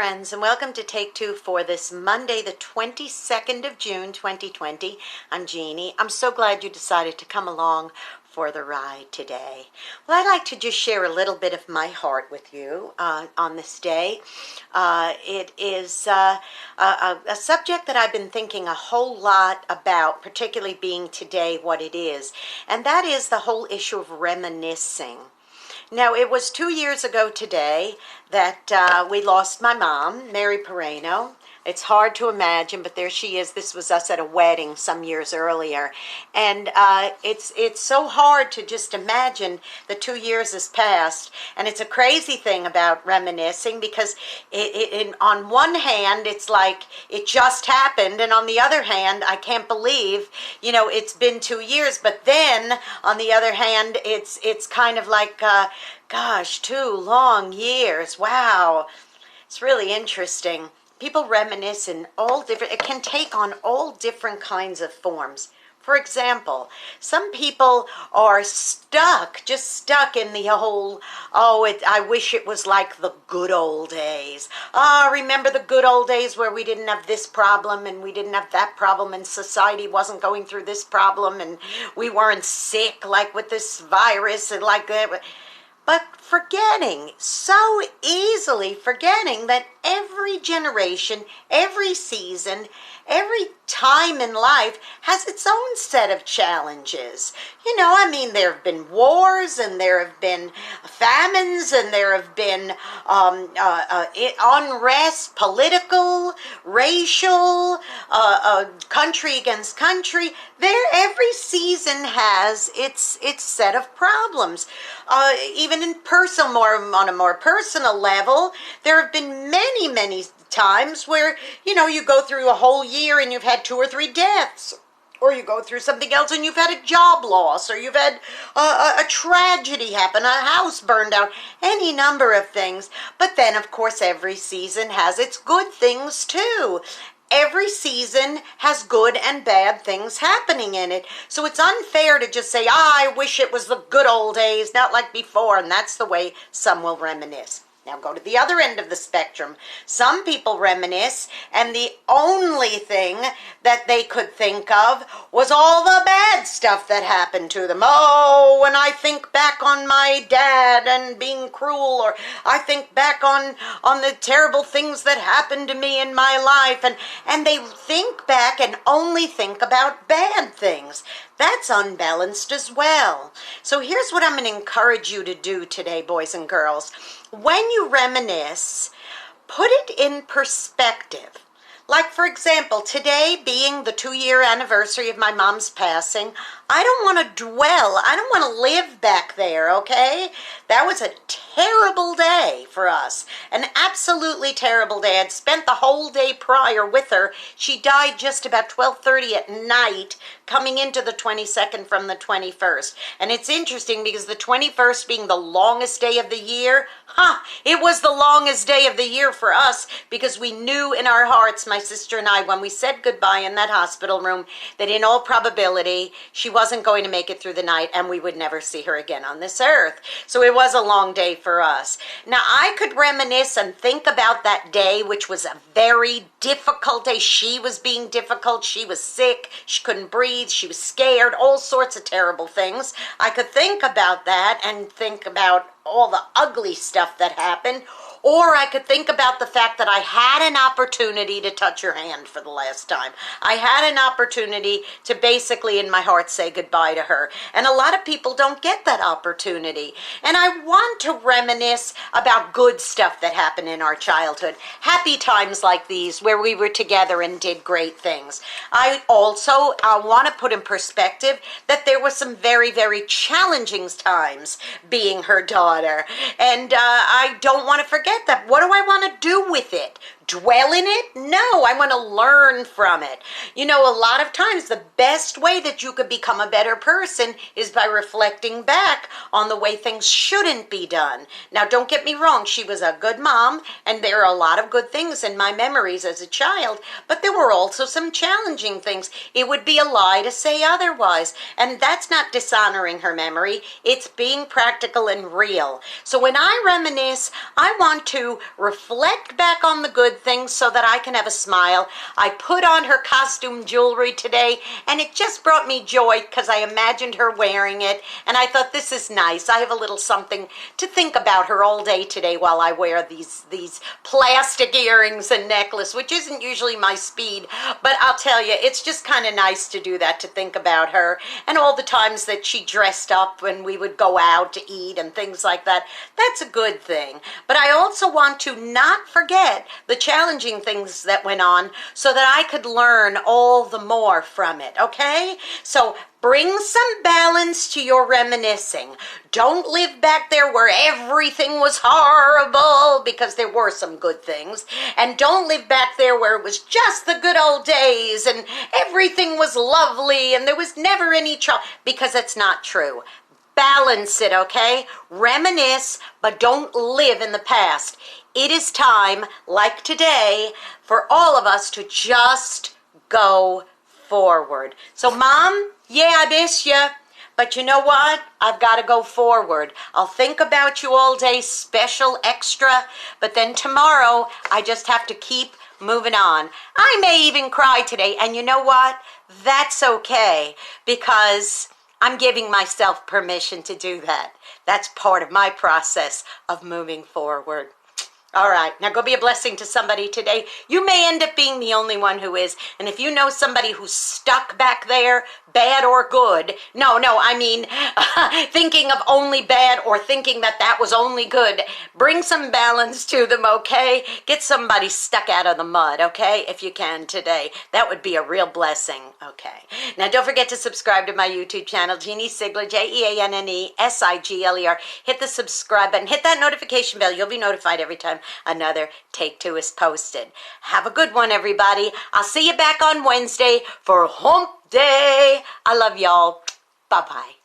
friends, and welcome to Take Two for this Monday, the 22nd of June, 2020. I'm Jeannie. I'm so glad you decided to come along for the ride today. Well, I'd like to just share a little bit of my heart with you on this day. It is a subject that I've been thinking a whole lot about, particularly being today what it is, and that is the whole issue of reminiscing. Now, it was 2 years ago today that we lost my mom, Mary Pereno. It's hard to imagine, but there she is. This was us at a wedding some years earlier. And it's so hard to just imagine the 2 years has passed. And it's a crazy thing about reminiscing because on one hand, it's like it just happened. And on the other hand, I can't believe, it's been 2 years. But then, on the other hand, it's kind of like, gosh, 2 long years. Wow. It's really interesting. People reminisce in it can take on all different kinds of forms. For example, some people are just stuck in the whole, I wish it was like the good old days. Remember the good old days where we didn't have this problem and we didn't have that problem and society wasn't going through this problem and we weren't sick like with this virus and like that. But so easily forgetting that every generation, every season, every time in life has its own set of challenges. There have been wars and there have been famines and there have been unrest, political, racial, country against country. Every season has its set of problems. Even in on a more personal level, there have been many times where, you go through a whole year and you've had 2 or 3 deaths. Or you go through something else and you've had a job loss, or you've had a tragedy happen, a house burned down, any number of things. But then, of course, every season has its good things too. Every season has good and bad things happening in it. So it's unfair to just say, I wish it was the good old days, not like before. And that's the way some will reminisce. Now go to the other end of the spectrum. Some people reminisce, and the only thing that they could think of was all the bad stuff that happened to them. Oh, when I think back on my dad and being cruel, or I think back on the terrible things that happened to me in my life, and they think back and only think about bad things. That's unbalanced as well. So here's what I'm going to encourage you to do today, boys and girls. When you reminisce, put it in perspective. Like, for example, today being the 2-year anniversary of my mom's passing, I don't want to dwell. I don't want to live back there, okay? That was a terrible day for us. An absolutely terrible day. I'd spent the whole day prior with her. She died just about 12:30 at night, coming into the 22nd from the 21st. And it's interesting because the 21st being the longest day of the year, it was the longest day of the year for us because we knew in our hearts, my sister and I, when we said goodbye in that hospital room, that in all probability, she wasn't going to make it through the night and we would never see her again on this earth. So it was a long day for us. Now, I could reminisce and think about that day, which was a very difficult day. She was being difficult. She was sick. She couldn't breathe. She was scared. All sorts of terrible things. I could think about that and think about all the ugly stuff that happened. Or I could think about the fact that I had an opportunity to touch her hand for the last time. I had an opportunity to basically in my heart say goodbye to her. And a lot of people don't get that opportunity. And I want to reminisce about good stuff that happened in our childhood. Happy times like these where we were together and did great things. I also want to put in perspective that there were some very, very challenging times being her daughter. And I don't want to forget that. What do I want to do with it? dwell in it? No, I want to learn from it. You know, a lot of times the best way that you could become a better person is by reflecting back on the way things shouldn't be done. Now, don't get me wrong, she was a good mom, and there are a lot of good things in my memories as a child, but there were also some challenging things. It would be a lie to say otherwise, and that's not dishonoring her memory. It's being practical and real. So when I reminisce, I want to reflect back on the good things so that I can have a smile. I put on her costume jewelry today, and it just brought me joy because I imagined her wearing it, and I thought, this is nice. I have a little something to think about her all day today while I wear these plastic earrings and necklace, which isn't usually my speed, but I'll tell you, it's just kind of nice to do that, to think about her and all the times that she dressed up when we would go out to eat and things like that. That's a good thing. But I also want to not forget the challenging things that went on so that I could learn all the more from it, okay? So bring some balance to your reminiscing. Don't live back there where everything was horrible, because there were some good things. And don't live back there where it was just the good old days and everything was lovely and there was never any trouble, because that's not true. Balance it, okay? Reminisce, but don't live in the past. It is time, like today, for all of us to just go forward. So, Mom, yeah, I miss you. But you know what? I've got to go forward. I'll think about you all day, special, extra. But then tomorrow, I just have to keep moving on. I may even cry today. And you know what? That's okay, because I'm giving myself permission to do that. That's part of my process of moving forward. All right, now go be a blessing to somebody today. You may end up being the only one who is. And if you know somebody who's stuck back there, bad or good, I mean thinking of only bad or thinking that that was only good, bring some balance to them, okay? Get somebody stuck out of the mud, okay, if you can today. That would be a real blessing, okay? Now don't forget to subscribe to my YouTube channel, Jeanne Sigler, Jeanne Sigler. Hit the subscribe button, hit that notification bell. You'll be notified every time another Take Two is posted. Have a good one, everybody. I'll see you back on Wednesday for Hump Day. I love y'all. Bye-bye.